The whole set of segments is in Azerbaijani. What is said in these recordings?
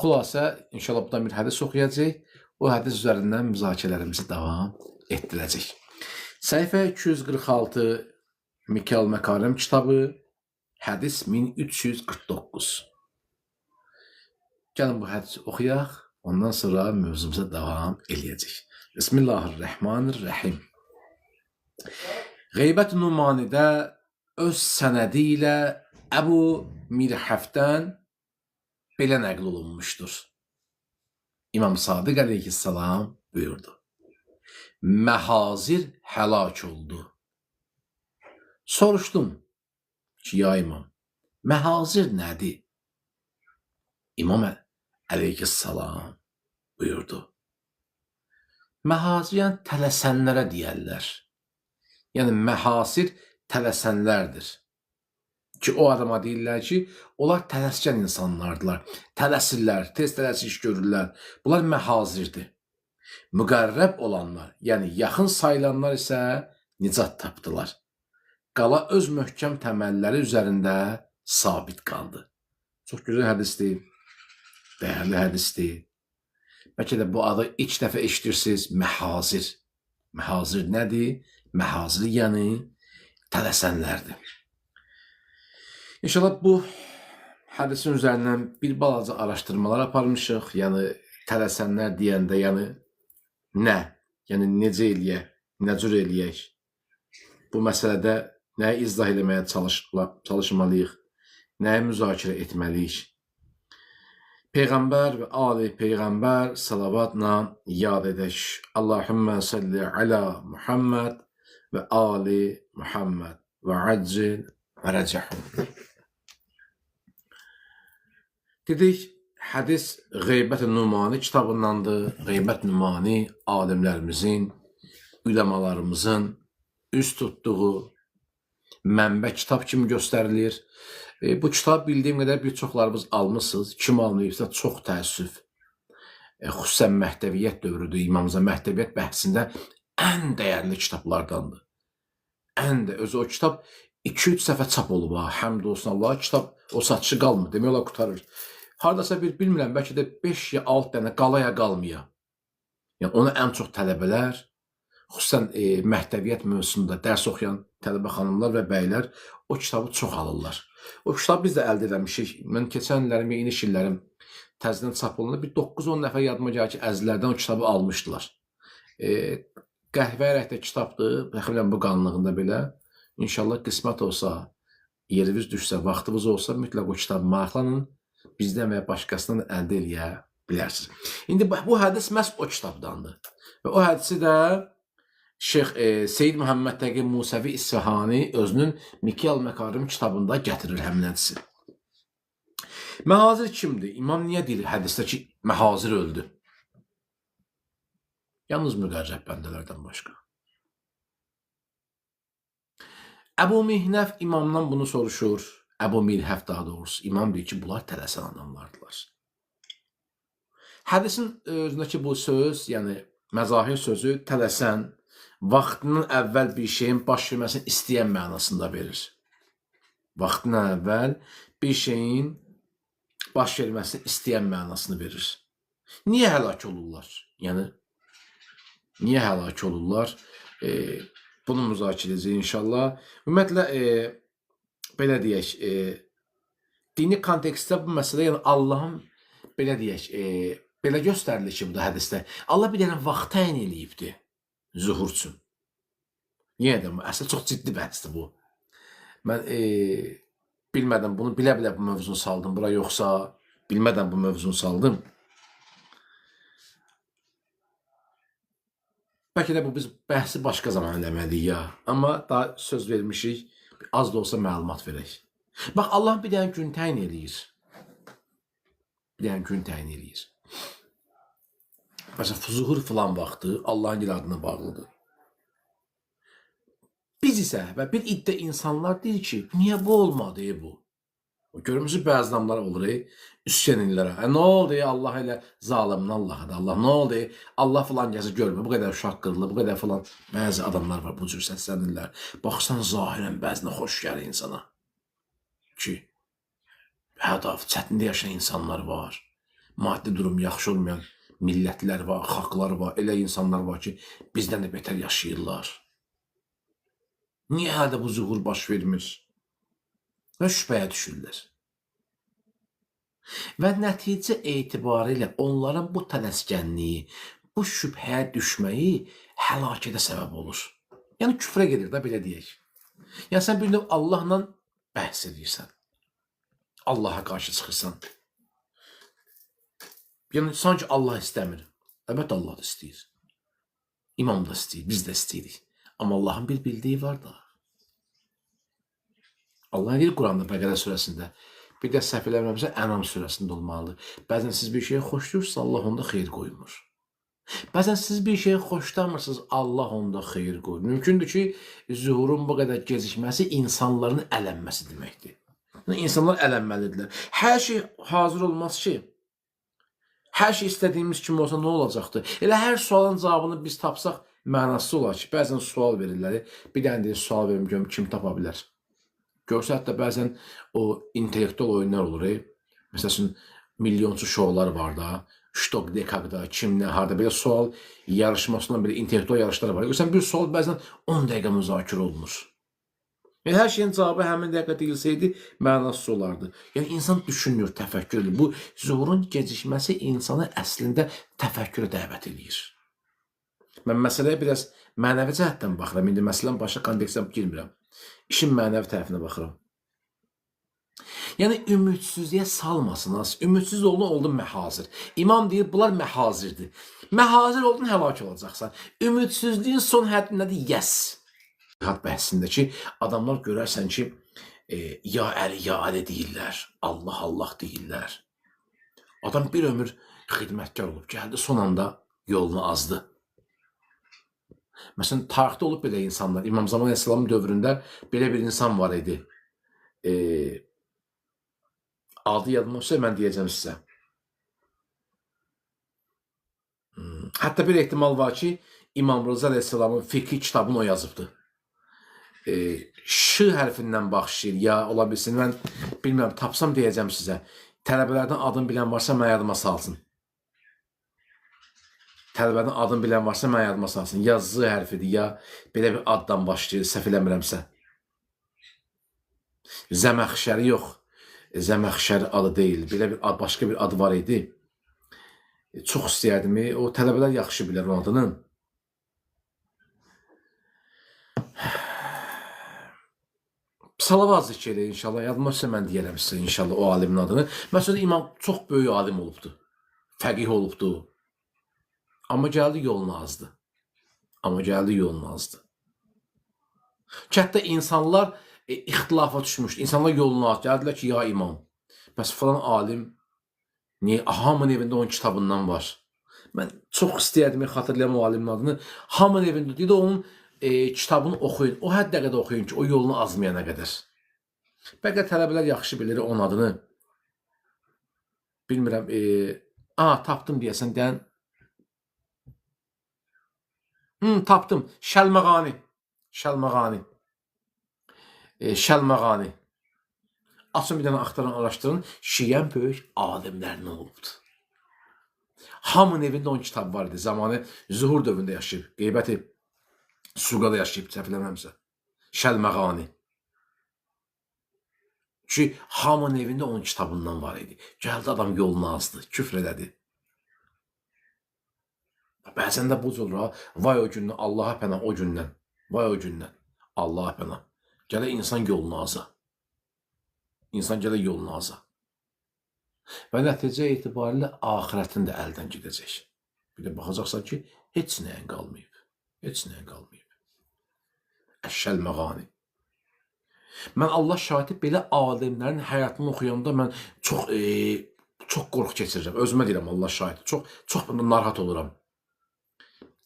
Xülasə, inşallah buradan bir hədis oxuyacaq. O hədis üzərindən müzakirələrimizi davam etdirəcək. Səhifə 246 Mikal Məkarim kitabı, hədis 1349. Gəlin bu hədisi oxuyaq, ondan sonra mövzumuza davam eləyəcək. Bismillahirrahmanirrahim. Qeybət-i Numanidə öz sənədi ilə Əbu Mirhəfdən belə nəql olunmuşdur. İmam Sadiq əleyhissalam buyurdu. Məhazir həlak oldu. Soruşdum ki, ya imam, məhazir nədir? İmam əleyhissalam buyurdu. Məhazir yəni tələsənlərə deyərlər. Yəni məhasir tələsənlərdir. Ki o adama deyirlər ki, onlar tələskən insanlardılar. Tələsirlər, tez iş görürlər. Bunlar məhazirdir. Müqərrəb olanlar, yəni yaxın sayılanlar isə nicat tapdılar. Qala öz möhkəm təməlləri üzərində sabit qaldı. Çox gözəl hədisdir, dəyərli hədisdir. Bəlkə də bu adı ilk dəfə eşidirsiniz, məhazir. Məhazir nədir? Məhazir yəni tələsənlərdir. İnşallah bu hədisin üzərindən bir balaca araşdırmalar aparmışıq. Yəni tələsənlər deyəndə yəni nə? Yəni necə eləyək, nə cür eləyək? Bu məsələdə nəyi izah eləməyə çalışmalıyıq? Nəyi müzakirə etməliyik? Peyğəmbər və ali Peyğəmbər salavatla yad edək. Allahümmə salli ala Muhammed və ali Muhammed və accil və rəcəhum. Dedik, hədis Qeybət-i Numani kitabındandır. Qeybət-i Numani alimlərimizin, üləmalarımızın üz tutduğu mənbə kitab kimi göstərilir. Bu kitab bildiyim qədər bir çoxlarımız almışsınız. Kim almayıbsa çox təəssüf. Xüsusən Məhdəviyyət dövrüdür. İmamıza Məhdəviyyət bəhsində ən dəyərli kitablardandır. Özü o kitab 2-3 səfə çap olub. Həmd olsun Allaha, kitab o satışı qalmır. Demək olar qutarır. Haradasa bilmirəm, bəlkə də 5 ya 6 dənə qalaya qalmaya. Yəni onu ən çox tələbələr, xüsusən Məhdəviyyət mövzusunda dərs oxuyan tələbə xanımlar və bəylər o kitabı çox alırlar. O kitabı biz də əldə edəmişik. Mən keçən illərim, yeni illərim təzədən çap olundu. Bir 9-10 nəfər yadıma gəlir ki, əzizlərdən o kitabı almışdılar. Qəhvə rəngdə kitabdır, təxminən bu qalınlığında belə. İnşallah qismət olsa, yeriniz düşsə, vaxtınız olsa, mütləq o kitabı maraqlanın, bizdən və başqasından əldə eləyə bilərsiniz. İndi bu hədis məhz o kitabdandır. Və o hədisi də Şeyx Seyyid Muhammed Təqi Musəvi İsfahani özünün Mikal Məkarim kitabında gətirir həmin hədisi. Məhazir kimdir? İmam niyə deyir hədisdə ki, məhazir öldü? Yalnız müqərrəb bəndələrdən başqa. Əbu Mihnəf imamdan bunu soruşur. Əbu Mirhəf daha doğrusu. İmam deyir ki, bunlar tələsən adamlardılar. Hədisin özündəki bu söz, yəni məzahir sözü tələsən, vaxtının əvvəl bir şeyin baş verməsini istəyən mənasında verir. Vaxtından əvvəl bir şeyin baş verməsini istəyən mənasını verir. Niyə həlak olurlar? Yəni, niyə həlak olurlar? Bunu müzakirə edəcəyik inşallah. Ümumiyyətlə, belə deyək, dini kontekstdə bu məsələ, yəni Allahın, belə deyək, belə göstərilir ki, bu da hədisdə, Allah bir dənə vaxt təyin eləyibdir. Zuhur üçün. Yenə də, əslində çox ciddi bəhsdir bu. Mən bilmədən bunu bilə-bilə bu mövzunu saldım bura, yoxsa bilmədən bu mövzunu saldım. Bəlkə də bu biz bəhsi başqa zaman eləməliyik ya. Amma daha söz vermişik, az da olsa məlumat verək. Bax, Allah bir dənə gün təyin eləyir. Bir dənə gün təyin eləyir. Məsələn, zuhur filan vaxtı Allahın adına bağlıdır. Biz isə və bir iddə insanlar deyir ki, niyə bu olmadı bu? Görmüşsünüz bəzi adamlar olur, üsyan edirlər. Nə oldu Allah elə zalimin Allahıdır. Allah nə oldu? Allah filan gəzir görmür. Bu qədər uşaq qırılır, bu qədər filan. Bəzi adamlar var bu cür səslənirlər. Baxsan zahirən bəzinə xoş gəlir insana. Ki, hədaf, çətində yaşayan insanlar var. maddi durum yaxşı olmayan millətlər var, xalqlar var, elə insanlar var ki, bizdən də betər yaşayırlar. Niyə hələ də bu zuhur baş vermir? Və şübhəyə düşürlər. Və nəticə etibarilə onların bu tələskənliyi, bu şübhəyə düşməyi həlakətə səbəb olur. Yəni küfrə gedir də, belə deyək. Yəni sən bir növ Allahla bəhs edirsən. Allaha qarşı çıxırsan. Yəni sanki Allah istəmir. Əlbəttə Allah da istəyir. İmam da istəyir, biz də istəyirik. Amma Allahın bir bildiyi var da. Allah deyir Quranda Bəqərə surəsində. Bir də səhv eləmirəmsə Ənam surəsində olmalıdır. Bəzən siz bir şeyə xoşlayırsınız, Allah onda xeyir qoymur. Bəzən siz bir şeyə xoşlamırsınız, Allah onda xeyir qoyur. Mümkündür ki, zuhurun bu qədər gecikməsi insanların ələnməsi deməkdir. İnsanlar ələnməlidirlər. Hər şey hazır olmaz ki, hər şey istədiyimiz kimi olsa nə olacaqdır? Elə hər sualın cavabını biz tapsaq mənasız olar ki, bəzən sual verirlər. Bir dənə deyir, sual verim görüm kim tapa bilər. Görsə hətta bəzən o intellektual oyunlar olur. Məsələn, milyonçu şovlar var da, Ştok Dekagda, kimlə, harada belə sual yarışmasından belə intellektual yarışlar var. Görsən, bir sual bəzən 10 dəqiqə müzakirə olunur. Yəni, hər şeyin cavabı həmin dəqiqə deyilsəydi, mənasız olardı. Yəni, insan düşünür, təfəkkür edir. Bu, zuhurun gecikməsi insanı əslində təfəkkürə dəvət edir. Mən məsələyə biraz mənəvi cəhətdən baxıram. İndi məsələn, başqa kontekstə girmirəm. İşin mənəvi tərəfinə baxıram. Yəni, ümidsizliyə salmasınız. Ümidsiz oldun məhazir. İmam deyir, bunlar məhazirdir. Məhazir oldun, həlak olacaqsan. Ümidsizliyin son həddi nədir? Yes. Cihad bəhsindəki adamlar görərsən ki, ya Əli, ya Əli deyirlər. Allah, Allah deyirlər. Adam bir ömür xidmətkar olub, gəldi, son anda yolunu azdı. Məsələn, tarixdə olub belə insanlar. İmam Zaman Əsəlamın dövründə belə bir insan var idi. Adı yadıma olsa, mən deyəcəm sizə. Hətta bir ehtimal var ki, İmam Rıza Əsəlamın fikri kitabını o yazıbdır. Ş hərfindən başlayır, ya ola bilsin, mən bilmirəm, tapsam deyəcəm sizə. Tələbələrdən adını bilən varsa, mən yadıma salsın. Tələbədən adını bilən varsa, mən yadıma salsın. Ya Z hərfidir, ya belə bir addan başlayır, səhv eləmirəmsə. Zəməxşəri yox. Zəməxşəri adı deyil. Belə bir başqa bir adı var idi. Çox istəyərdim. O tələbələr yaxşı bilər o adını. Salavat zikr edin inşallah. Yadıma olsa mən deyərəm sizə inşallah o alimin adını. Məsələn, imam çox böyük alim olubdu. Fəqih olubdu. Amma gəldi yolunu azdı. Kənddə insanlar ixtilafa düşmüşdü. İnsanlar yolunu azdı. Gəldilər ki, ya imam. Bəs falan alim hamının evində onun kitabından var. Mən çox istəyərdim xatırlayam o alimin adını. Hamının evində deyir, onun kitabını oxuyun. O həddə qədər oxuyun ki, o yolunu azmayana qədər. Bəlkə tələbələr yaxşı bilir onun adını. Bilmirəm. Tapdım deyəsən. Tapdım. Şəlməğani. Açın bir dənə axtaran, araşdırın. Şiən böyük alimlər nə olubdur? Hamının evində onun kitabı var idi. Zamanı zuhur dövründə yaşayıb. Qeybəti Suqada yaşayıb, səhv eləmirəmsə. Şəlməğani. Çünki hamının evində onun kitabından var idi. Gəldi adam yolunu azdı, küfr elədi. Bəzən də bu cür olur ha. Vay o gündən, Allaha pənah o gündən. Vay o gündən, Allaha pənah. Gələ insan yolunu aza. Və nəticə etibarilə axirətin də əldən gedəcək. Bir də baxacaqsan ki, heç nəyin qalmayıb. Şəlməğani. Mən Allah şahidi belə alimlərin həyatını oxuyanda mən çox qorxu keçirirəm. Özümə deyirəm Allah şahidi. Çox narahat oluram.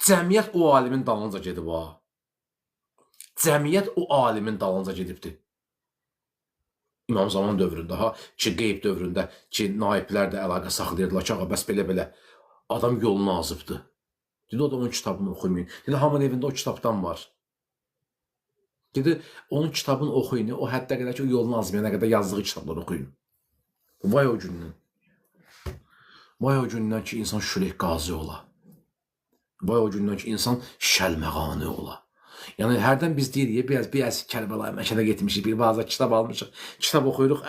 Cəmiyyət o alimin dalınca gedib ha. Cəmiyyət o alimin dalınca gedibdir. İmam Zaman dövründə, ki, qeyb dövründə, ki, naiblər də əlaqə saxlayırdılar ki, bəs belə adam yolunu azıbdır. Dedi, o da onun kitabını oxuymayın. Dedi, hamının evində o kitabdan var. Dedi, onun kitabını oxuyun, o həddə qədər ki, o yolunu azmayana qədər yazdığı kitabları oxuyun. Vay o gündən. Vay o gündən ki, insan Şüreyh Qazi ola. Vay o gündən ki, insan Şəlməğani ola. Yəni, hərdən biz deyirik, biraz Kərbəlayı Məşədə getmişik, bir bazı kitab almışıq, kitab oxuyuruq,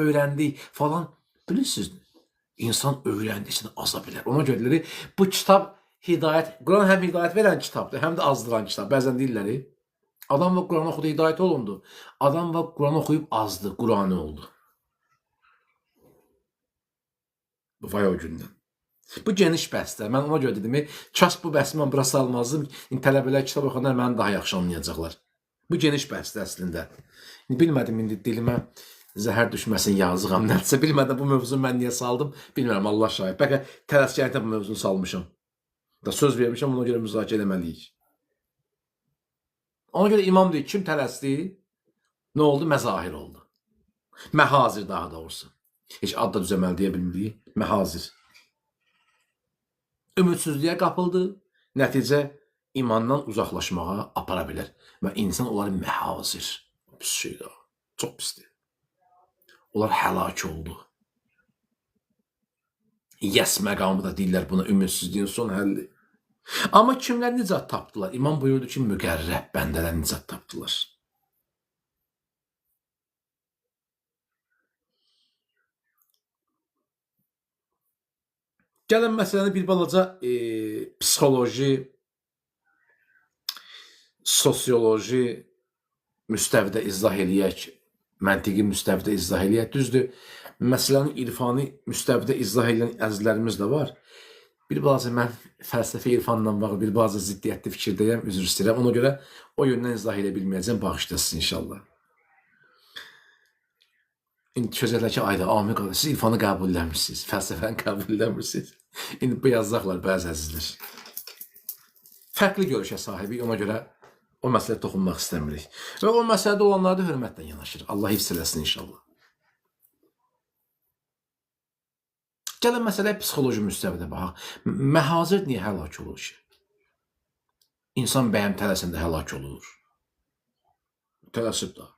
öyrəndik falan. Bilirsiniz, insan öyrəndikcə aza bilər. Ona görə bu kitab hidayət, Quran həm hidayət verən kitabdır, həm də azdıran kitab. Bəzən deyirlər, adam və Quran oxudu, hidayət olundu. Adam və Quran oxuyub azdı, Quranı oldu. Vay o gündən. Bu geniş bəhsdir. Mən ona görə dedim, kaş bu bəhsi mən bura salmazdım. Tələbələr kitab oxuyanlar məni daha yaxşı anlayacaqlar. Bu geniş bəhsdir əslində. Bilmədim, indi dilimə zəhər düşməsin, yazığam. Nədirsə, bilmədim bu mövzunu mən niyə saldım, bilmirəm, Allah şahid. Bəlkə tələskərdə bu mövzunu salmışam. Da söz vermişəm, ona görə müzakirə eləməliyik. Ona görə imam deyir, kim tələsdi? Nə oldu? Məzahir oldu. Məhazir daha doğrusu. Heç adda düzəməli deyə bilmirik. Məhazir. Ümidsizliyə qapıldı. Nəticə imandan uzaqlaşmağa apara bilər. Və insan onları məhazir. Pis şeydir. Çox pisdir. Onlar həlak oldu. Yəs məqamı da deyirlər buna, ümidsizliyin son həlli. Amma kimlər nicat tapdılar? İmam buyurdu ki, müqərrəb bəndələr nicat tapdılar. Gəlin məsələni bir balaca psixoloji, sosioloji müstəvidə izah eləyək, məntiqi müstəvidə izah eləyək. Düzdür, məsələnin irfani müstəvidə izah edən əzizlərimiz də var. Bir balaca mən fəlsəfi irfanla bağlı bir balaca ziddiyyətli fikirdəyəm, üzr istəyirəm. Ona görə o yöndən izah edə bilməyəcəm, bağışlasın inşallah. İndi çözərlər ki, ayda, Amir qardaş, siz irfanı qəbulləmirsiniz, fəlsəfəni qəbulləmirsiniz. İndi bu yazacaqlar bəzi əzizlər. Fərqli görüşə sahibi, ona görə o məsələyə toxunmaq istəmirik. Və o məsələdə olanlar da hörmətlə yanaşır. Allah hifz eləsin inşallah. Gəlin məsələyə psixoloji müstəvidə baxaq. Məhazir niyə həlak olur ki? İnsan bəyəm tələsində həlak olur. Tələsib da.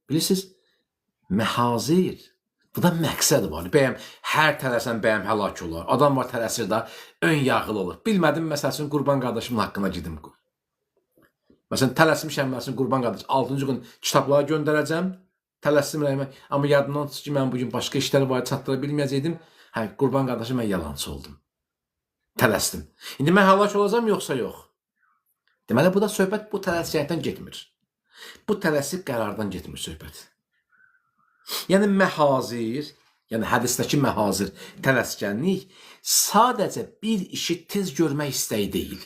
Bilirsiniz, məhazir, bu da məqsəd var. Bəyəm, hər tələsən bəyəm həlak olar. Adam var tələsir də, ön yağıl olur. Bilmədim, məsələn, Qurban qardaşımın haqqına gedim. Məsələn, tələsmişəm, məsələn, Qurban qardaş, 6-cı gün kitabları göndərəcəm, tələsmirəm. Amma yadımdan tutsun ki, mən bugün başqa işləri var, çatdıra bilməyəcəkdim. Hə, Qurban qardaşı, mən yalancı oldum. Tələsdim. İndi mən həlak olacam, yoxsa yox? Deməli, bu da söhbət bu tələskəkdən getmir. Bu tələsik qərardan getmir söhbət. Yəni məhazir, yəni hədisdəki məhazir, tələskənlik sadəcə bir işi tez görmək istəyi deyil.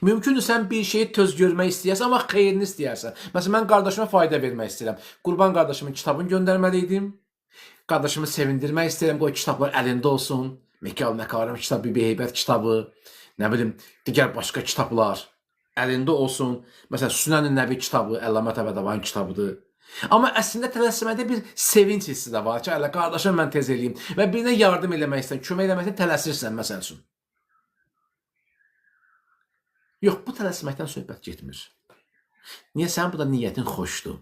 Mümkündür sən bir şeyi tez görmək istəyərsən, amma xeyrini istəyərsən. Məsələn, mən qardaşıma fayda vermək istəyirəm. Qurban qardaşımın kitabını göndərməliydim. Qardaşımı sevindirmək istəyirəm, qoy kitablar əlində olsun. Mekal Məkarəm kitabı, Biheybət kitabı, nə bilim, digər başqa kitablar əlində olsun. Məsələn, Sünən-i Nəbi kitabı, Əllamə Təbədəvanın kitabıdır. Amma əslində tələsmədə bir sevinç hissi də var ki, ələ qardaşım mən tez eləyim və birinə yardım eləmək istəyirsən, kömək eləməkdən tələsirsən, məsəl üçün. Yox, bu tələsməkdən söhbət getmir. Niyə sənin bu da niyyətin xoşdur?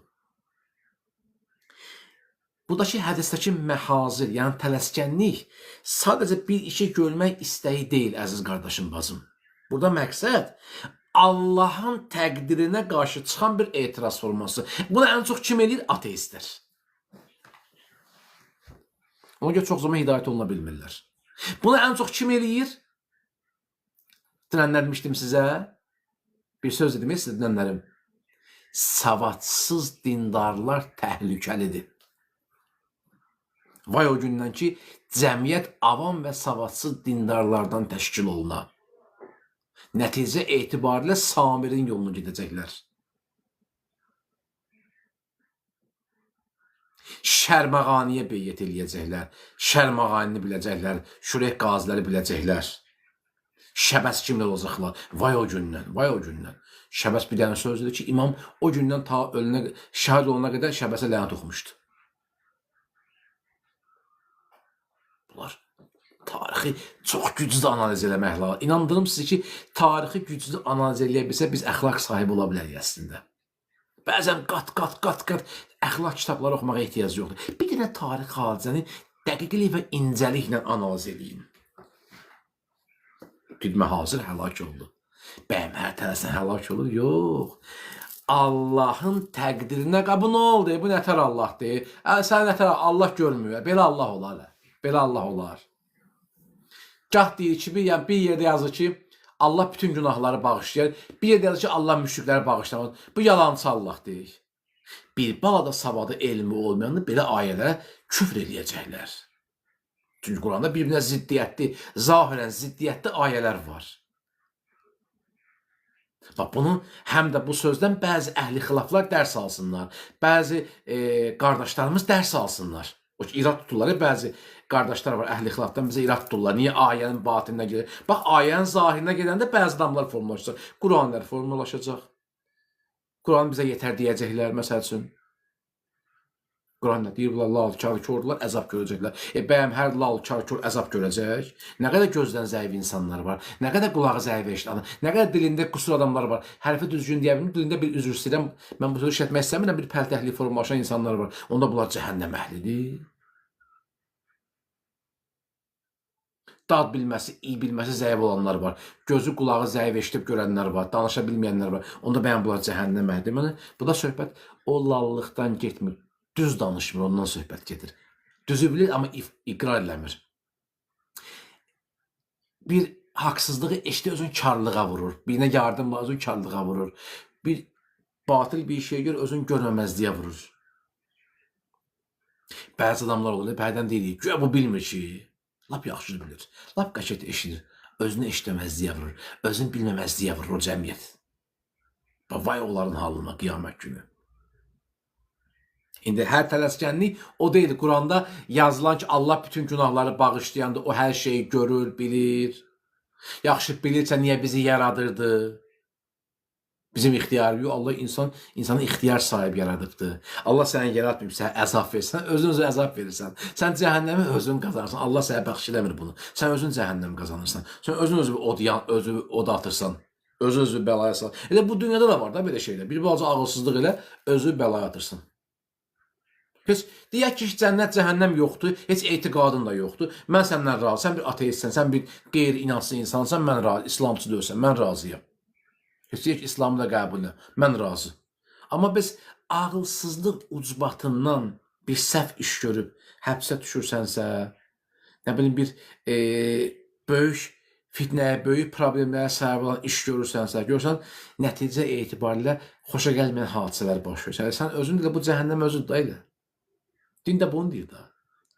Buradakı hədisdəki məhazir, yəni tələskənlik sadəcə bir işi görmək istəyi deyil, əziz qardaşım, bacım. Burada məqsəd Allahın təqdirinə qarşı çıxan bir etiraz forması. Bunu ən çox kim eləyir? Ateistlər. Ona görə çox zaman hidayət oluna bilmirlər. Bunu ən çox kim eləyir? Dinənlər demişdim sizə. Bir söz dedim, sizə dinənlərim. Savadsız dindarlar təhlükəlidir. Vay o gündən ki, cəmiyyət avam və savadsız dindarlardan təşkil olunar. Nəticə etibarilə Samirin yolunu gedəcəklər. Şərməğaniyə beyyət eləyəcəklər. Şərməğanini biləcəklər. Şüreyh qaziləri biləcəklər. Şəbəs kimlər olacaqlar? Vay o gündən, vay o gündən. Şəbəs bir dənə sözdür ki, imam o gündən ta ölünə, şəhid olana qədər Şəbəsə lənət oxumuşdu. Bunlar tarixi çox güclü analiz eləmək lazım. İnandırım sizi ki, tarixi güclü analiz eləyə bilsə, biz əxlaq sahibi ola bilərik əslində. Bəzən qat əxlaq kitabları oxumağa ehtiyac yoxdur. Bir dənə tarix hadisəni dəqiqlik və incəliklə analiz edin. Xidmə hazır həlak oldu. Bəyəm hər tələsən həlak olur? Yox. Allahın təqdirinə qabı nə oldu? Bu nətər Allahdır? Sən nətər Allah görmür. Belə Allah olar. Belə Allah olar. Gah deyir ki, bir yerdə yazır ki, Allah bütün günahları bağışlayır. Bir yerdə yazır ki, Allah müşrikləri bağışlamaz. Bu yalancı Allah deyir. Bir balada savadı elmi olmayanı belə ayələrə küfr eləyəcəklər. Çünki Quranda bir-birinə ziddiyyətli, zahirən ziddiyyətli ayələr var. Bax, bunu həm də bu sözdən bəzi əhli xilaflar dərs alsınlar. Bəzi qardaşlarımız dərs alsınlar. O ki, irad tuturlar, bəzi qardaşlar var, əhli xilafdan bizə irad tuturlar. Niyə ayənin batininə gedir? Bax, ayənin zahirinə gedəndə bəzi adamlar formalaşacaq. Quranlar formalaşacaq. Quran bizə yetər deyəcəklər, məsəl üçün. Quran nə deyir? Lal, kar, kordular, əzab görəcəklər. Bəyəm hər lal, kar, kor əzab görəcək? Nə qədər gözdən zəif insanlar var, nə qədər qulağı zəif eşidən, nə qədər dilində qusur adamlar var. Hərfi düzgün deyə bilmir, dilində bir üzr istəyirəm. Mən bu sözü işlətmək istəmirəm, bir pəltəhli formalaşan insanlar var. Onda bunlar cəhənnəm əhlidir. Dad bilməsi, iyi bilməsi zəif olanlar var. Gözü, qulağı zəif eşidib görənlər var, danışa bilməyənlər var. Onda bəyəm bunlar cəhənnəm əhlidir. Bu da söhbət o lallıqdan getmir. Düz danışmır, ondan söhbət gedir. Düzü bilir, amma iqrar eləmir. Bir haqsızlığı eşitə özün karlığa vurur. Birine yardım var, özün karlığa vurur. Bir batıl bir şey gör, özün görməməzliyə vurur. Bəzi adamlar olur, bəydən deyirik, güya bu bilmir ki, lap yaxşı bilir, lap qəşət eşidir, özünü eşitməməzliyə vurur, özün bilməməzliyə vurur o cəmiyyət. Vay onların halına, qiyamət günü. İndi hər tələskənlik o deyil. Quranda yazılan ki, Allah bütün günahları bağışlayandır. O hər şeyi görür, bilir. Yaxşı bilirsə niyə bizi yaradırdı? Bizim ixtiyarı yox. Allah insanı ixtiyar sahibi yaradıbdır. Allah səni yaratmayıb, sənə əzab versən, özün özü əzab verirsən. Sən cəhənnəmi özün qazanırsan. Allah sənə bəxş eləmir bunu. Sən özün cəhənnəm qazanırsan. Sən özün özü oda atırsan. Özü bəlaya sal. Elə bu dünyada da var da belə şeylər. Bir balaca ağılsızlıq elə özü bəlaya atırsan. Heç deyək ki, cənnət, cəhənnəm yoxdur, heç etiqadın da yoxdur. Mən səndən razı, sən bir ateistsən, sən bir qeyri-inansız insansan, mən razı, İslamçı deyilsən, mən razıyam. Heç deyək ki, İslamı da qəbul edirəm, mən razı. Amma biz ağılsızlıq ucbatından bir səhv iş görüb, həbsə düşürsənsə, nə bilim bir böyük fitnəyə, böyük problemlərə səbəb olan iş görürsənsə, görsən, nəticə etibarilə xoşa gəlməyən hadisələr baş verir. Sən özün də bu cəhənnəm özüdür da elə. Din də bunu deyir da.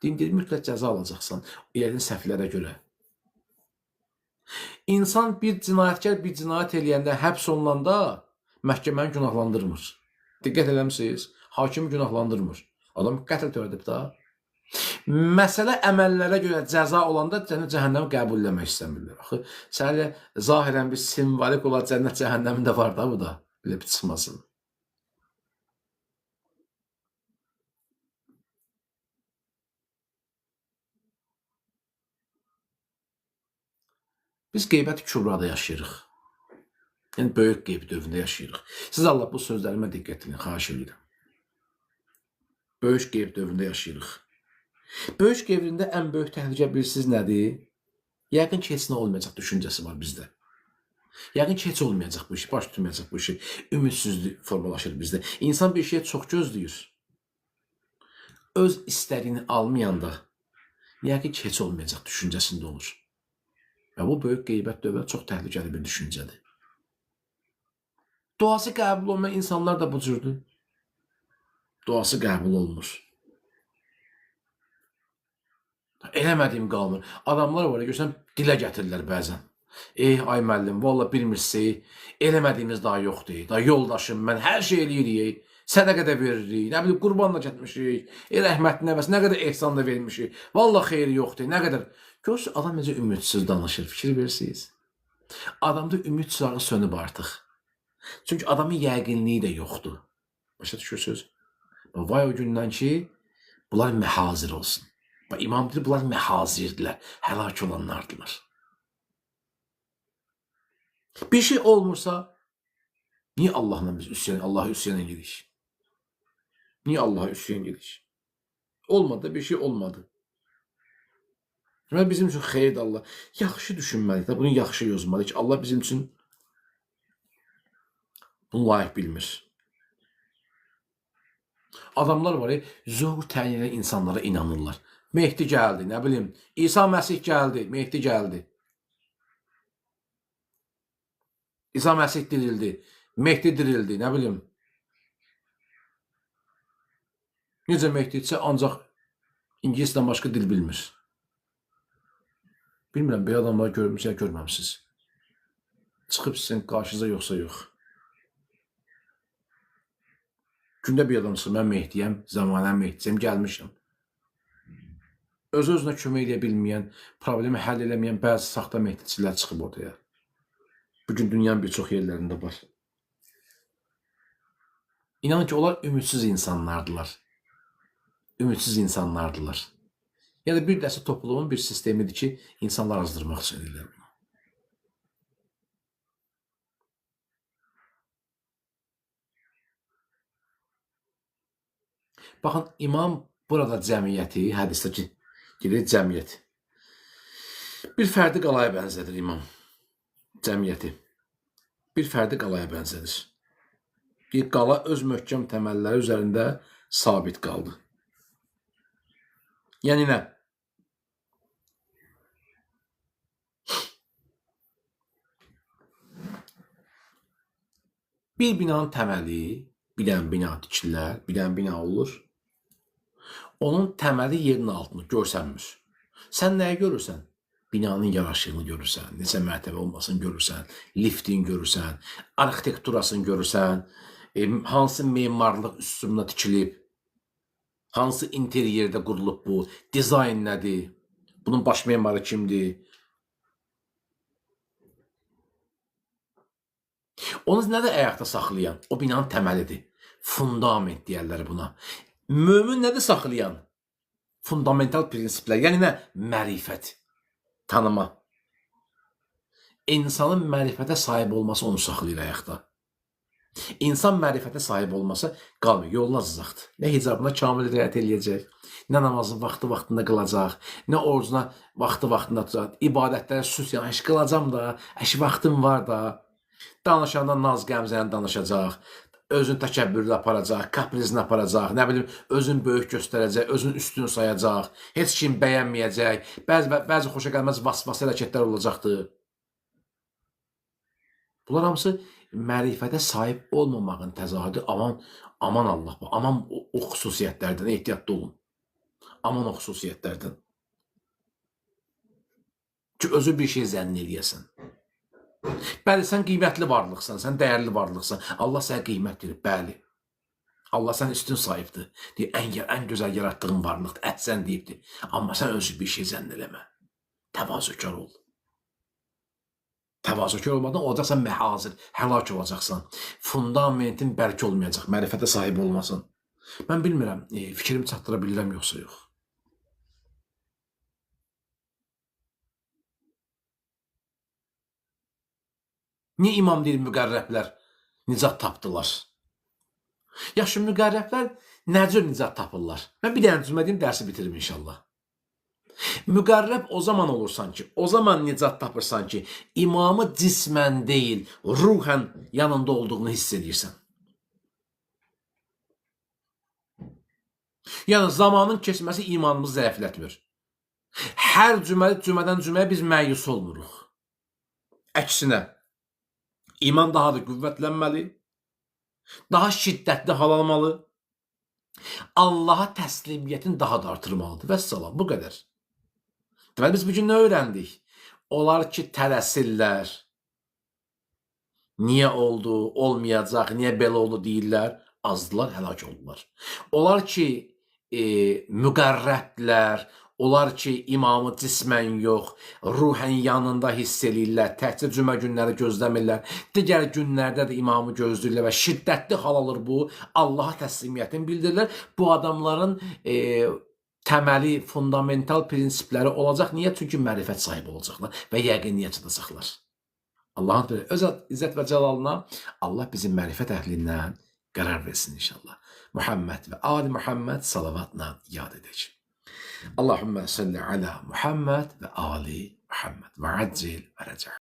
Din deyir, mütləq cəza alacaqsan, elədiyin səhvlərə görə. İnsan bir cinayətkar bir cinayət eləyəndə həbs olunanda məhkəməni günahlandırmır. Diqqət eləmişsiniz, hakimi günahlandırmır. Adam qətl törədib da. Məsələ əməllərə görə cəza olanda cəhənnəmi qəbul eləmək istəmirlər. Axı, sənə zahirən bir simvolik olan cənnət cəhənnəmində var da bu da. Belə bir çıxmasın. Biz qeybət-i kübrada yaşayırıq. Yəni, böyük qeyb dövründə yaşayırıq. Siz Allah bu sözlərimə diqqət edin, xahiş edirəm. Böyük qeyb dövründə yaşayırıq. Böyük qevrində ən böyük təhlükə bilirsiniz nədir? Yəqin ki, heç nə olmayacaq düşüncəsi var bizdə. Yəqin ki, heç olmayacaq bu işi, baş tutmayacaq bu işi. Ümidsizlik formalaşır bizdə. İnsan bir şeyə çox gözləyir. Öz istədiyini almayanda, yəqin ki, heç olmayacaq düşüncəsində olur. Və bu böyük qeybət dövründə çox təhlükəli bir düşüncədir. Duası qəbul olmayan insanlar da bu cürdür. Duası qəbul olunur. Eləmədiyim qalmır. Adamlar var, görsən, dilə gətirirlər bəzən. Ay müəllim, valla bilmirsiniz, eləmədiyimiz daha yoxdur. Daha yoldaşım, mən hər şey eləyirik. Sədəqə də veririk, nə bilim, qurban da getmişik. Rəhmətli nəvəsi, nə qədər ehsan da vermişik. Valla xeyri yoxdur, nə qədər. Görürsünüz, adam necə ümidsiz danışır, fikir verirsiniz. Adamda ümid çırağı sönüb artıq. Çünki adamın yəqinliyi də yoxdur. Başa düşürsünüz? Vay o gündən ki, bunlar məhazir olsun. İmam deyir, bunlar məhazirdirlər, həlak olanlardılar. Bir şey olmursa, Niyə Allahla biz Allah'a üsyan edirik? Niyə Allah'a üsyan edirik? Olmadı, bir şey olmadı. Və bizim üçün xeyirdir Allah. Yaxşı düşünməliyik də, bunu yaxşı yazmalıyıq ki, Allah bizim üçün bunu layiq bilmir. Adamlar var, zor təyin edən insanlara inanırlar. Mehdi gəldi, nə bilim, İsa Məsih gəldi, Mehdi gəldi. İsa Məsih dirildi, Mehdi dirildi, nə bilim. Necə Mehdidirsə, ancaq İngilisdən başqa dil bilmir. Bilmirəm, belə adamları görmüsünüz, görməmişsiniz. Çıxıb sizin qarşınıza yoxsa yox. Gündə bir adam çıxır, mən Mehdiyəm, zamanən Mehdiyəm, gəlmişəm. Öz-özünə kömək edə bilməyən, problemi həll eləməyən bəzi saxta Mehdicilər çıxıb ortaya. Bugün dünyanın bir çox yerlərində var. İnanın ki, onlar ümidsiz insanlardılar. Ümidsiz insanlardılar. Ya da bir dəstə topluluğun bir sistemidir ki, insanlar azdırmaq üçün edirlər bunu. Baxın, imam burada cəmiyyəti, hədisdə gedir cəmiyyət. Bir fərdi qalaya bənzədir imam. Cəmiyyəti. Bir fərdi qalaya bənzədir. Bir qala öz möhkəm təməlləri üzərində sabit qaldı. Yəni nə? Bir binanın təməli, bir dənə bina tikirlər, bir dənə bina olur. Onun təməli yerin altını görsənmir. Sən nəyi görürsən? Binanın yaraşığını görürsən, neçə mərtəbə olmasını görürsən, liftin görürsən, arxitekturasını görürsən, hansı memarlıq üslubuna tikilib, hansı interyerdə qurulub bu, dizayn nədir, bunun baş memarı kimdir? Onu nədir ayaqda saxlayan? O binanın təməlidir. Fundament deyərlər buna. Mömin nədir saxlayan? Fundamental prinsiplər. Yəni nə? Mərifət, tanıma. İnsanın mərifətə sahib olması onu saxlayır ayaqda. İnsan mərifətə sahib olmasa qalmıyor, yolun azızaqdır. Nə hicabına kamil riayət eləyəcək, nə namazın vaxtında qılacaq, nə orucuna vaxtında tutacaq, ibadətlərə süsyan, əş qılacam da, əş vaxtım var da, danışanda naz qəmzəni danışacaq, özün təkəbbürlə aparacaq, kaprizini aparacaq, nə bilim, özün böyük göstərəcək, özün üstün sayacaq, heç kim bəyənməyəcək, bəzi xoşa gəlməz vasvası hərəkətlər olacaqdır. Bunlar hamısı mərifətə sahib olmamağın təzahürüdür. Aman Allah, aman o xüsusiyyətlərdən ehtiyatlı olun. Aman o xüsusiyyətlərdən. Ki, özü bir şey zənn eləyəsən. Bəli, sən qiymətli varlıqsan, sən dəyərli varlıqsan. Allah sənə qiymət verir, bəli. Allah sənə üstün sahibdir. Ən gözəl yaratdığın varlıqdır, əhsən deyibdir. Amma sən özü bir şey zənn eləmə. Təvazökar ol. Təvazökar olmadan olacaqsan məhazir, həlak olacaqsan. Fundamentin bərk olmayacaq, mərifətə sahib olmasın. Mən bilmirəm, fikrimi çatdıra bilirəm yoxsa yox. Niyə imam deyir müqərrəblər nicat tapdılar? Yaxşı, müqərrəblər nə cür nicat tapırlar? Mən bir dənə cümlə deyim, dərsi bitirim inşallah. Müqərrəb o zaman olursan ki, o zaman nicat tapırsan ki, imamı cismən deyil, ruhən yanında olduğunu hiss edirsən. Yəni, zamanın keçməsi imanımızı zəiflətmir. Hər cümədən cüməyə biz məyus olmuruq. Əksinə, iman daha da qüvvətlənməli, daha şiddətli hal almalı, Allaha təslimiyyətin daha da artırmalıdır. Vəssalam, bu qədər. Deməli, biz bugün nə öyrəndik? Onlar ki, tələsirlər. Niyə oldu, olmayacaq, niyə belə oldu deyirlər, azdılar, həlak oldular. Onlar ki, müqərrətlər, onlar ki, imamı cismən yox, ruhən yanında hiss eləyirlər, təhcə cümə günləri gözləmirlər, digər günlərdə də imamı gözləyirlər və şiddətli hal alır bu, Allaha təslimiyyətini bildirirlər. Bu adamların təməli, fundamental prinsipləri olacaq. Niyə? Çünki mərifət sahibi olacaqlar və yəqiniyyət çatacaqlar. Allahın Teala öz izzət və cəlalına Allah bizim mərifət əhlindən qərar versin inşallah. Muhammed və Ali Muhammed salavatla yad edək. Allahümme salli ala Muhammed ve Ali Muhammed ve accil ve recah.